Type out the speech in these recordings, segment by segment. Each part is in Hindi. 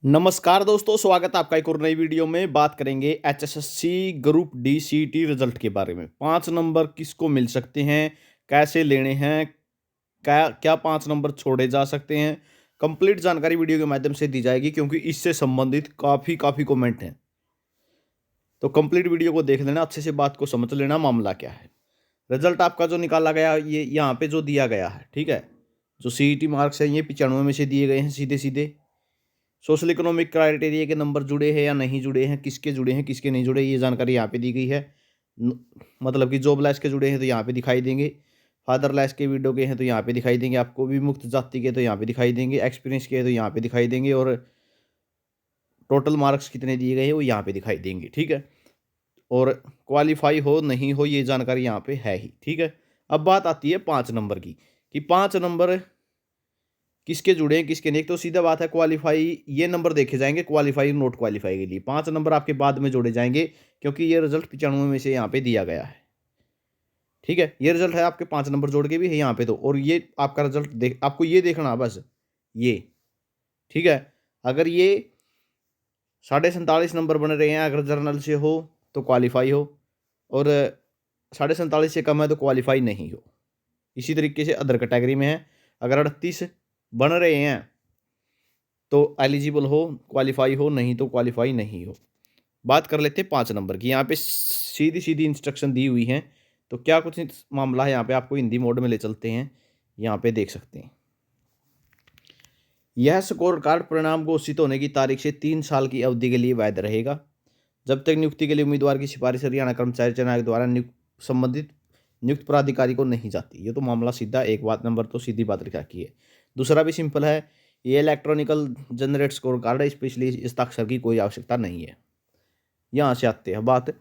नमस्कार दोस्तों, स्वागत है आपका एक और नई वीडियो में। बात करेंगे HSSC group D CET result के बारे में। 5 नंबर किसको मिल सकते हैं, कैसे लेने हैं, क्या क्या 5 नंबर छोड़े जा सकते हैं। कंप्लीट जानकारी वीडियो के माध्यम से दी जाएगी क्योंकि इससे संबंधित काफ़ी कमेंट हैं। तो कंप्लीट वीडियो को देख लेना, अच्छे से बात को समझ लेना मामला क्या है। रिजल्ट आपका जो निकाला गया ये यहाँ पे जो दिया गया है, ठीक है। जो सीईटी मार्क्स हैं ये 95 में से दिए गए हैं सीधे सीधे। सोशल इकोनॉमिक क्राइटेरिया के नंबर जुड़े हैं या नहीं जुड़े हैं, किसके जुड़े हैं किसके नहीं जुड़े, ये जानकारी यहाँ पे दी गई है। मतलब कि जॉब लैस के जुड़े हैं तो यहाँ पे दिखाई देंगे, फादर लैस के विडो के हैं तो यहाँ पे दिखाई देंगे, आपको भी मुक्त जाति के तो यहाँ पे दिखाई देंगे, एक्सपीरियंस के तो यहाँ पे दिखाई देंगे, और टोटल मार्क्स कितने दिए गए हैं वो यहाँ पे दिखाई देंगे, ठीक है। और क्वालिफाई हो नहीं हो ये जानकारी यहाँ पे है ही, ठीक है। अब बात आती है 5 नंबर की कि 5 नंबर किसके जुड़े हैं किसके नहीं। एक तो सीधा बात है क्वालिफाई, ये नंबर देखे जाएंगे क्वालिफाई नोट क्वालिफाई के लिए। 5 नंबर आपके बाद में जोड़े जाएंगे क्योंकि ये रिजल्ट 95 में से यहाँ पे दिया गया है, ठीक है। ये रिजल्ट है आपके 5 नंबर जोड़ के भी है यहाँ पे तो, और ये आपका रिजल्ट देख आपको ये देखना बस ये, ठीक है। अगर ये 47.5 नंबर बन रहे हैं अगर जर्नल से हो तो क्वालिफाई हो, और 47.5 से कम है तो क्वालिफाई नहीं हो। इसी तरीके से अदर कैटेगरी में है, अगर 38 बन रहे हैं तो एलिजिबल हो, क्वालिफाई हो, नहीं तो क्वालिफाई नहीं हो। बात कर लेते हैं 5 नंबर की। यहाँ पे सीधी सीधी इंस्ट्रक्शन दी हुई हैं, तो क्या कुछ मामला है यहाँ पे आपको हिंदी मोड में ले चलते हैं, यहाँ पे देख सकते हैं। यह स्कोर कार्ड परिणाम घोषित होने की तारीख से 3 साल की अवधि के लिए वैध रहेगा, जब तक नियुक्ति के लिए उम्मीदवार की सिफारिश हरियाणा कर्मचारी चयन आयोग द्वारा संबंधित नियुक्त प्राधिकारी को नहीं जाती। ये तो मामला सीधा, एक बात नंबर तो सीधी बात लिखा की है। दूसरा भी सिंपल है, ये इलेक्ट्रॉनिकल जनरेट स्कोर कार्ड है, स्पेशली हस्ताक्षर की कोई आवश्यकता नहीं है। यहाँ से आते हैं बात,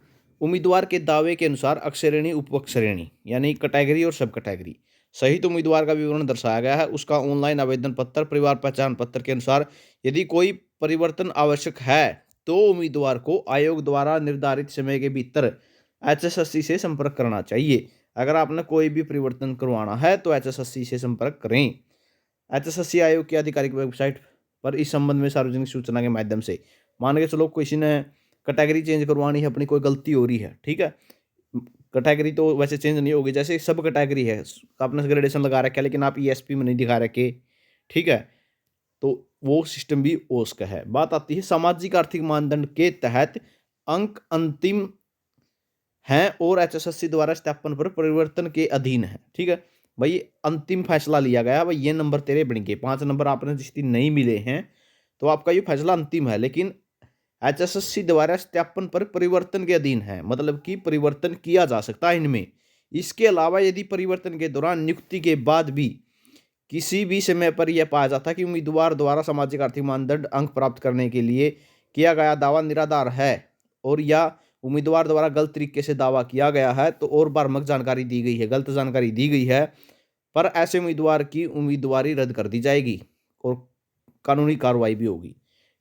उम्मीदवार के दावे के अनुसार अक्षरेणी उपअक्षरेणी यानी कैटेगरी और सब कैटेगरी सहित उम्मीदवार का विवरण दर्शाया गया है। उसका ऑनलाइन आवेदन पत्र, परिवार पहचान पत्र के अनुसार यदि कोई परिवर्तन आवश्यक है तो उम्मीदवार को आयोग द्वारा निर्धारित समय के भीतर एचएसएससी से संपर्क करना चाहिए। अगर आपने कोई भी परिवर्तन करवाना है तो एचएसएससी से संपर्क करें। एचएसएससी आयोग की आधिकारिक वेबसाइट पर इस संबंध में सार्वजनिक सूचना के माध्यम से, मान के चलो किसी ने कैटेगरी चेंज करवानी है, अपनी कोई गलती हो रही है, ठीक है। कैटेगरी तो वैसे चेंज नहीं होगी, जैसे सब कैटेगरी है आपने ग्रेडेशन लगा रखा है लेकिन आप ईएसपी में नहीं दिखा रखे, ठीक है, तो वो सिस्टम भी ओस का है। बात आती है सामाजिक आर्थिक मानदंड के तहत अंक अंतिम हैं और एचएसएससी द्वारा सत्यापन पर परिवर्तन के अधीन है, ठीक है। भाई अंतिम फैसला लिया गया, भाई ये नंबर तेरे बन गए, 5 नंबर आपने जिस दिन नहीं मिले हैं तो आपका ये फैसला अंतिम है, लेकिन एचएसएससी द्वारा सत्यापन पर परिवर्तन के अधीन है, मतलब कि परिवर्तन किया जा सकता है इनमें। इसके अलावा यदि परिवर्तन के दौरान नियुक्ति के बाद भी किसी भी समय पर यह पाया जाता है कि उम्मीदवार द्वारा सामाजिक आर्थिक मानदंड अंक प्राप्त करने के लिए किया गया दावा निराधार है, और या उम्मीदवार द्वारा गलत तरीके से दावा किया गया है तो और भ्रामक जानकारी दी गई है, गलत जानकारी दी गई है, पर ऐसे उम्मीदवार की उम्मीदवारी रद्द कर दी जाएगी और कानूनी कार्रवाई भी होगी।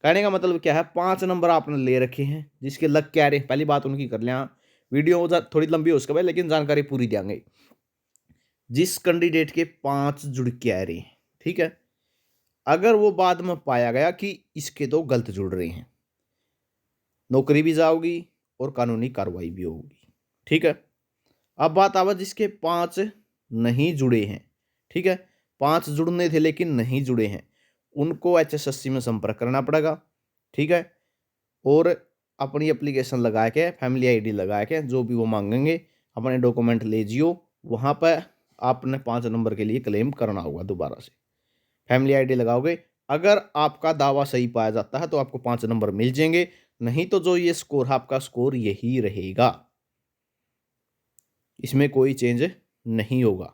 कहने का मतलब क्या है, 5 नंबर आपने ले रखे हैं जिसके लग क्या रहे, पहली बात उनकी कर लिया। वीडियो थोड़ी लंबी हो उसके बाद, लेकिन जानकारी पूरी देंगे। जिस कैंडिडेट के 5 जुड़ के आ रहे हैं, ठीक है, अगर वो बाद में पाया गया कि इसके तो गलत जुड़ रहे हैं, नौकरी भी जाओगी और कानूनी कार्रवाई भी होगी, ठीक है। अब बात आवा जिसके 5 नहीं जुड़े हैं, ठीक है, 5 जुड़ने थे लेकिन नहीं जुड़े हैं, उनको एचएसएससी में संपर्क करना पड़ेगा, ठीक है। और अपनी एप्लीकेशन लगा के, फैमिली आईडी लगा के, जो भी वो मांगेंगे अपने डॉक्यूमेंट ले जियो, वहाँ पर आपने 5 नंबर के लिए क्लेम करना होगा। दोबारा से फैमिली आईडी लगाओगे, अगर आपका दावा सही पाया जाता है तो आपको 5 नंबर मिल जाएंगे, नहीं तो जो ये स्कोर है आपका स्कोर यही रहेगा, इसमें कोई चेंज नहीं होगा।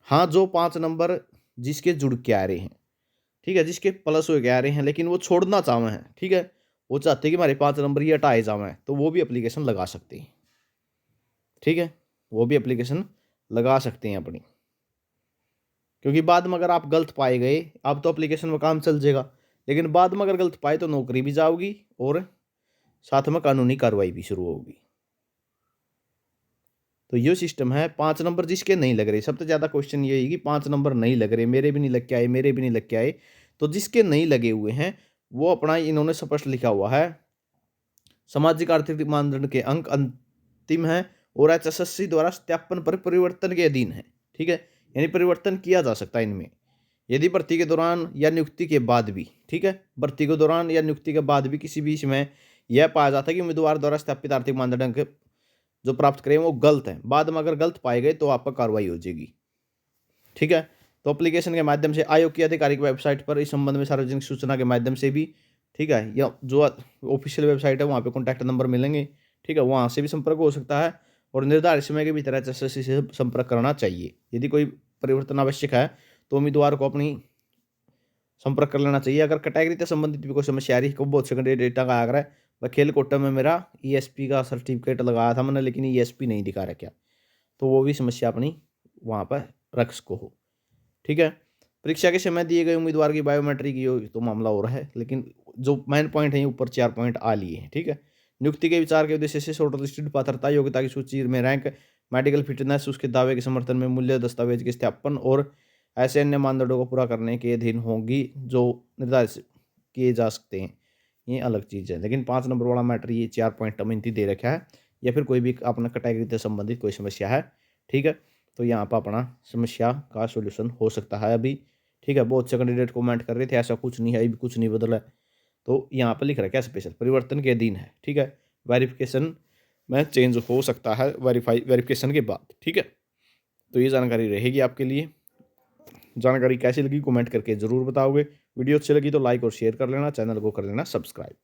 हाँ, जो 5 नंबर जिसके जुड़ के आ रहे हैं, ठीक है, जिसके प्लस हो के आ रहे हैं लेकिन वो छोड़ना चाहे हैं, ठीक है, वो चाहते हैं कि हमारे 5 नंबर ये हटाए जाए, तो वो भी एप्लीकेशन लगा सकते हैं, ठीक है, वो भी एप्लीकेशन लगा सकते हैं अपनी। क्योंकि बाद में अगर आप गलत पाए गए, अब तो एप्लीकेशन में काम चल जाएगा, लेकिन बाद में अगर गलत पाए तो नौकरी भी जाओगी और साथ में कानूनी कार्रवाई भी शुरू होगी। तो ये सिस्टम है। 5 नंबर जिसके नहीं लग रहे, सबसे ज़्यादा क्वेश्चन ये है कि 5 नंबर नहीं लग रहे, मेरे भी नहीं लग के आए, मेरे भी नहीं लग के आए। तो जिसके नहीं लगे हुए हैं वो अपना इन्होंने स्पष्ट लिखा हुआ है, सामाजिक आर्थिक मानदंड के अंक अंतिम है और HSSC द्वारा सत्यापन पर परिवर्तन के अधीन है। ठीक है, यानी परिवर्तन किया जा सकता है इनमें, यदि भर्ती के दौरान या नियुक्ति के बाद भी, ठीक है, भर्ती के दौरान या नियुक्ति के बाद भी किसी भी इसमें यह पाया जाता है कि उम्मीदवार द्वारा स्थापित आर्थिक मानदंड अंक जो प्राप्त करें वो गलत है, बाद में अगर गलत पाए गए तो आप पर कार्रवाई हो जाएगी। ठीक है, तो एप्लीकेशन के माध्यम से आयोग की आधिकारिक वेबसाइट पर इस संबंध में सार्वजनिक सूचना के माध्यम से भी, ठीक है, या जो ऑफिशियल वेबसाइट है वहाँ पे कॉन्टैक्ट नंबर मिलेंगे, ठीक है, वहाँ से भी संपर्क हो सकता है और निर्धारित समय के भीतर HSSC से संपर्क करना चाहिए। यदि कोई परिवर्तन आवश्यक है तो उम्मीदवार को अपनी संपर्क कर लेना चाहिए। अगर कैटेगरी से संबंधित भी कोई समस्या आ रही है, बहुत से डेटा का आग्रह है, वह खेल कोटा में मेरा ESP का सर्टिफिकेट लगाया था मैंने, लेकिन ESP नहीं दिखा रखा, तो वो भी समस्या अपनी वहाँ पर रख सको हो। ठीक है, परीक्षा के समय दिए गए उम्मीदवार की बायोमेट्रिक ये तो मामला हो रहा है, लेकिन जो मेन पॉइंट है ऊपर 4 पॉइंट आ लिए हैं। ठीक है, नियुक्ति के विचार के उद्देश्य से शॉर्ट लिस्टेड पात्रता योग्यता की सूची में रैंक, मेडिकल फिटनेस, उसके दावे के समर्थन में मूल्य दस्तावेज के सत्यापन और ऐसे अन्य मानदंडों को पूरा करने के अधीन होंगी जो निर्धारित किए जा सकते हैं, ये अलग चीज़ है। लेकिन 5 नंबर वाला मैटर ये 4 पॉइंट में दे रखा है, या फिर कोई भी अपना कैटेगरी से संबंधित कोई समस्या है, ठीक है, तो यहाँ पर अपना समस्या का सोल्यूशन हो सकता है अभी। ठीक है, बहुत से कैंडिडेट कमेंट कर रहे थे ऐसा कुछ नहीं है, अभी कुछ नहीं बदला है, तो यहाँ पर लिख रखा है स्पेशल परिवर्तन के अधीन है। ठीक है, वेरिफिकेशन में चेंज हो सकता है वेरिफिकेशन के बाद। ठीक है, तो ये जानकारी रहेगी आपके लिए। जानकारी कैसी लगी कमेंट करके ज़रूर बताओगे। वीडियो अच्छी लगी तो लाइक और शेयर कर लेना, चैनल को कर लेना सब्सक्राइब।